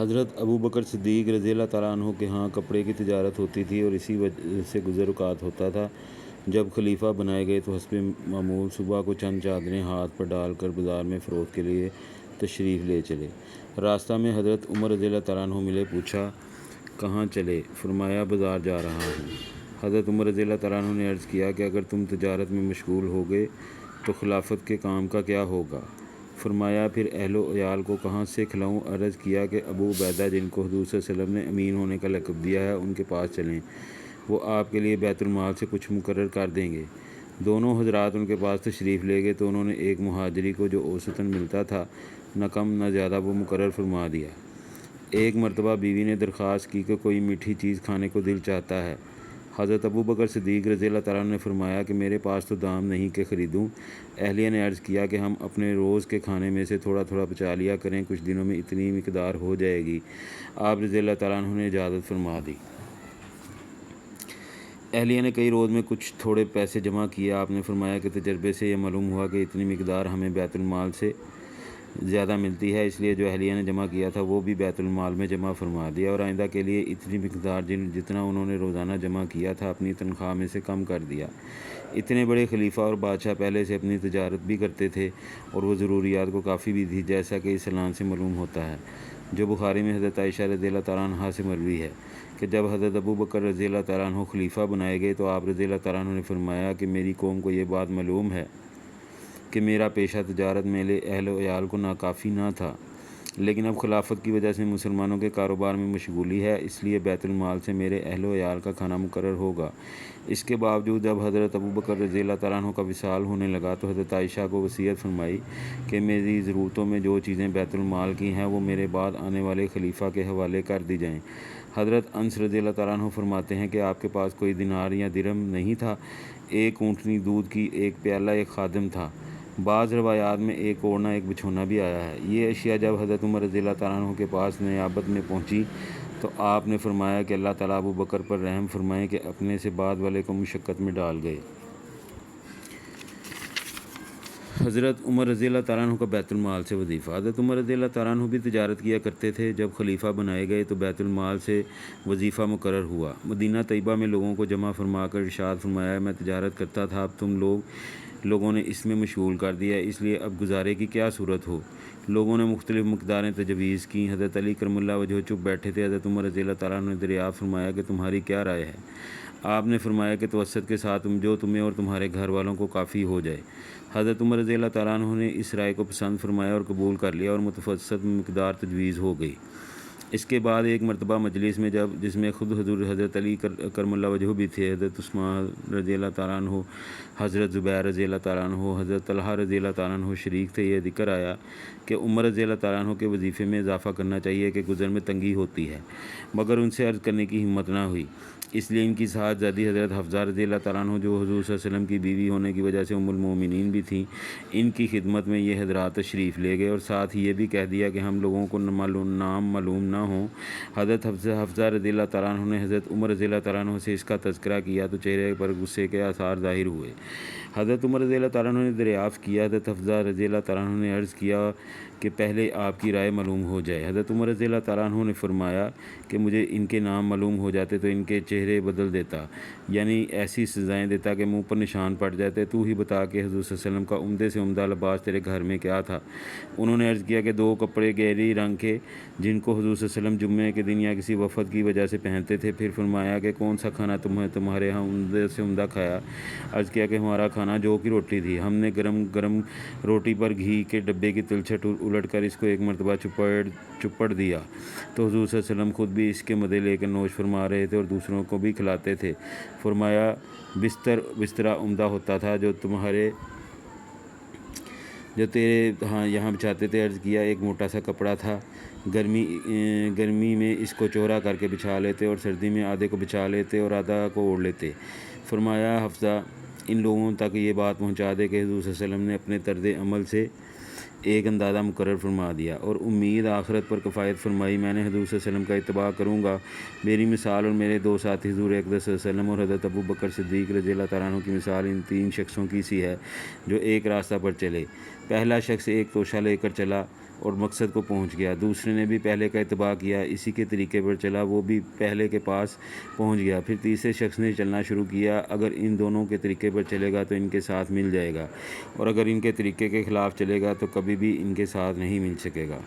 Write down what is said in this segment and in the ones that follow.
حضرت ابو بکر صدیق رضی اللہ تعالیٰ عنہ کے ہاں کپڑے کی تجارت ہوتی تھی اور اسی وجہ سے گزر اوقات ہوتا تھا۔ جب خلیفہ بنائے گئے تو حسب معمول صبح کو چند چادریں ہاتھ پر ڈال کر بازار میں فروخت کے لیے تشریف لے چلے۔ راستہ میں حضرت عمر رضی اللہ تعالیٰ عنہ ملے، پوچھا کہاں چلے؟ فرمایا بازار جا رہا ہوں۔ حضرت عمر رضی اللہ تعالیٰ عنہ نے عرض کیا کہ اگر تم تجارت میں مشغول ہو گئے تو خلافت کے کام کا کیا ہوگا؟ فرمایا پھر اہل و عیال کو کہاں سے کھلاؤں؟ عرض کیا کہ ابو عبیدہ جن کو حضور صلی اللہ علیہ وسلم نے امین ہونے کا لقب دیا ہے ان کے پاس چلیں، وہ آپ کے لیے بیت المال سے کچھ مقرر کر دیں گے۔ دونوں حضرات ان کے پاس تشریف لے گئے تو انہوں نے ایک مہاجری کو جو اوسطاً ملتا تھا نہ کم نہ زیادہ وہ مقرر فرما دیا۔ ایک مرتبہ بیوی نے درخواست کی کہ کوئی میٹھی چیز کھانے کو دل چاہتا ہے۔ حضرت ابو بکر صدیق رضی اللہ تعالیٰ عنہ نے فرمایا کہ میرے پاس تو دام نہیں کہ خریدوں۔ اہلیہ نے عرض کیا کہ ہم اپنے روز کے کھانے میں سے تھوڑا تھوڑا بچا لیا کریں، کچھ دنوں میں اتنی مقدار ہو جائے گی۔ آپ رضی اللہ تعالیٰ عنہ نے اجازت فرما دی۔ اہلیہ نے کئی روز میں کچھ تھوڑے پیسے جمع کیے۔ آپ نے فرمایا کہ تجربے سے یہ معلوم ہوا کہ اتنی مقدار ہمیں بیت المال سے زیادہ ملتی ہے، اس لیے جو اہلیہ نے جمع کیا تھا وہ بھی بیت المال میں جمع فرما دیا اور آئندہ کے لیے اتنی مقدار جتنا انہوں نے روزانہ جمع کیا تھا اپنی تنخواہ میں سے کم کر دیا۔ اتنے بڑے خلیفہ اور بادشاہ پہلے سے اپنی تجارت بھی کرتے تھے اور وہ ضروریات کو کافی بھی تھی، جیسا کہ اس اعلان سے معلوم ہوتا ہے جو بخاری میں حضرت عائشہ رضی اللہ تعالیٰ عنہا سے مروی ہے کہ جب حضرت ابو بکر رضی اللہ تعالیٰ عنہ خلیفہ بنائے گئے تو آپ رضی اللہ تعالیٰ عنہ نے فرمایا کہ میری قوم کو یہ بات معلوم ہے کہ میرا پیشہ تجارت میرے اہل و عیال کو ناکافی نہ تھا، لیکن اب خلافت کی وجہ سے مسلمانوں کے کاروبار میں مشغولی ہے، اس لیے بیت المال سے میرے اہل و عیال کا کھانا مقرر ہوگا۔ اس کے باوجود جب حضرت ابو بکر رضی اللہ تعالیٰ عنہ کا وصال ہونے لگا تو حضرت عائشہ کو وصیت فرمائی کہ میری ضرورتوں میں جو چیزیں بیت المال کی ہیں وہ میرے بعد آنے والے خلیفہ کے حوالے کر دی جائیں۔ حضرت انس رضی اللہ تعالیٰ عنہ فرماتے ہیں کہ آپ کے پاس کوئی دینار یا درہم نہیں تھا، ایک اونٹنی دودھ کی، ایک پیالہ، ایک خادم تھا۔ بعض روایات میں ایک اوڑھنا، ایک بچھونا بھی آیا ہے۔ یہ اشیاء جب حضرت عمر رضی اللہ تعالیٰ عنہ کے پاس نیابت میں پہنچی تو آپ نے فرمایا کہ اللہ تعالیٰ ابو بکر پر رحم فرمائے کہ اپنے سے بعد والے کو مشقت میں ڈال گئے۔ حضرت عمر رضی اللہ تعالیٰ عنہ کا بیت المال سے وظیفہ۔ حضرت عمر رضی اللہ تعالیٰ عنہ بھی تجارت کیا کرتے تھے۔ جب خلیفہ بنائے گئے تو بیت المال سے وظیفہ مقرر ہوا۔ مدینہ طیبہ میں لوگوں کو جمع فرما کر ارشاد فرمایا میں تجارت کرتا تھا، اب تم لوگوں نے اس میں مشغول کر دیا، اس لیے اب گزارے کی کیا صورت ہو؟ لوگوں نے مختلف مقداریں تجویز کیں۔ حضرت علی کرم اللہ وجہہ چپ بیٹھے تھے۔ حضرت عمر رضی اللہ تعالیٰ عنہ نے دریافت فرمایا کہ تمہاری کیا رائے ہے؟ آپ نے فرمایا کہ توسط کے ساتھ جو تمہیں اور تمہارے گھر والوں کو کافی ہو جائے۔ حضرت عمر رضی اللہ تعالیٰ عنہ نے اس رائے کو پسند فرمایا اور قبول کر لیا اور متوسط مقدار تجویز ہو گئی۔ اس کے بعد ایک مرتبہ مجلس میں جس میں خود حضور حضرت علی کرم اللہ وجہہ بھی تھے، حضرت عثمان رضی اللہ تعالیٰ عنہ، حضرت زبیر رضی اللہ تعالیٰ عنہ، حضرت طلحہ رضی اللہ تعالیٰ عنہ شریک تھے، یہ ذکر آیا کہ عمر رضی اللہ تعالیٰ عنہ کے وظیفے میں اضافہ کرنا چاہیے کہ گزر میں تنگی ہوتی ہے، مگر ان سے عرض کرنے کی ہمت نہ ہوئی، اس لیے ان کی صاحبزادی حضرت حفصہ رضی اللہ تعالیٰ عنہ جو حضور صلی اللہ علیہ وسلم کی بیوی ہونے کی وجہ سے ام المومنین بھی تھیں، ان کی خدمت میں یہ حضرات تشریف لے گئے اور ساتھ ہی یہ بھی کہہ دیا کہ ہم لوگوں کو نام معلوم نہ ہوں۔ حضرت حفصہ رضی اللہ تعالیٰ عنہ نے حضرت عمر رضی اللہ تعالیٰ عنہ سے اس کا تذکرہ کیا تو چہرے پر غصے کے آثار ظاہر ہوئے۔ حضرت عمر رضی اللہ تعالیٰ عنہ نے دریافت کیا، حضرت حفصہ رضی اللہ تعالیٰ عنہ نے عرض کیا کہ پہلے آپ کی رائے معلوم ہو جائے۔ حضرت عمر رضی اللہ تعالیٰ عنہ نے فرمایا کہ مجھے ان کے نام معلوم ہو جاتے تو ان کے چہرے بدل دیتا، یعنی ایسی سزائیں دیتا کہ منہ پر نشان پڑ جاتے۔ تو ہی بتا کہ حضور صلی اللہ علیہ وسلم کا عمدے سے عمدہ لباس تیرے گھر میں کیا تھا؟ انہوں نے عرض کیا کہ 2 کپڑے گہری رنگ کے جن کو حضور صلی اللہ علیہ وسلم جمعے کے دن یا کسی وفد کی وجہ سے پہنتے تھے۔ پھر فرمایا کہ کون سا کھانا تمہارے یہاں عمدے سے عمدہ کھایا؟ عرض کیا کہ ہمارا کھانا جو کی روٹی تھی، ہم نے گرم گرم روٹی پر گھی کے ڈبے کی تلچھٹ الٹ کر اس کو ایک مرتبہ چپڑ دیا تو حضور صلی اللہ علیہ وسلم خود بھی اس کے مزے لے کر نوش فرما رہے تھے اور دوسروں کو بھی کھلاتے تھے۔ فرمایا بسترا عمدہ ہوتا تھا جو تیرے یہاں بچھاتے تھے۔ عرض کیا ایک موٹا سا کپڑا تھا، گرمی میں اس کو چوڑا کر کے بچھا لیتے اور سردی میں آدھے کو بچھا لیتے اور آدھا کو اوڑھ لیتے۔ فرمایا حفصہ ان لوگوں تک یہ بات پہنچا دے کہ حضور صلی اللہ علیہ وسلم نے اپنے طرز عمل سے ایک اندازہ مقرر فرما دیا اور امید آخرت پر کفایت فرمائی۔ میں نے حضور صلی اللہ علیہ وسلم کا اتباع کروں گا۔ میری مثال اور میرے 2 ساتھی حضور اقدس صلی اللہ علیہ وسلم اور حضرت ابو بکر صدیق رضی اللہ تعالیٰ عنہ کی مثال ان 3 شخصوں کی سی ہے جو ایک راستہ پر چلے۔ پہلا شخص ایک توشہ لے کر چلا، اور مقصد کو پہنچ گیا، دوسرے نے بھی پہلے کا اتباع کیا، اسی کے طریقے پر چلا، وہ بھی پہلے کے پاس پہنچ گیا، پھر تیسرے شخص نے چلنا شروع کیا، اگر ان دونوں کے طریقے پر چلے گا تو ان کے ساتھ مل جائے گا، اور اگر ان کے طریقے کے خلاف چلے گا تو کبھی بھی ان کے ساتھ نہیں مل سکے گا۔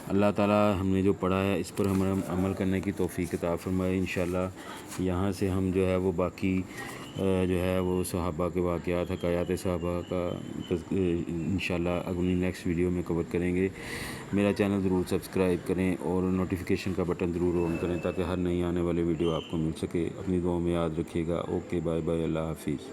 اللہ تعالیٰ ہم نے جو پڑھا ہے اس پر ہمیں عمل کرنے کی توفیق عطا فرمائے۔ انشاءاللہ یہاں سے ہم جو ہے وہ باقی جو ہے وہ صحابہ کے واقعات، حکایات صحابہ کا انشاءاللہ اگلی نیکسٹ ویڈیو میں کور کریں گے۔ میرا چینل ضرور سبسکرائب کریں اور نوٹیفیکیشن کا بٹن ضرور آن کریں تاکہ ہر نئی آنے والے ویڈیو آپ کو مل سکے۔ اپنی دعاؤں میں یاد رکھیے گا۔ اوکے، بائے بائے، اللہ حافظ۔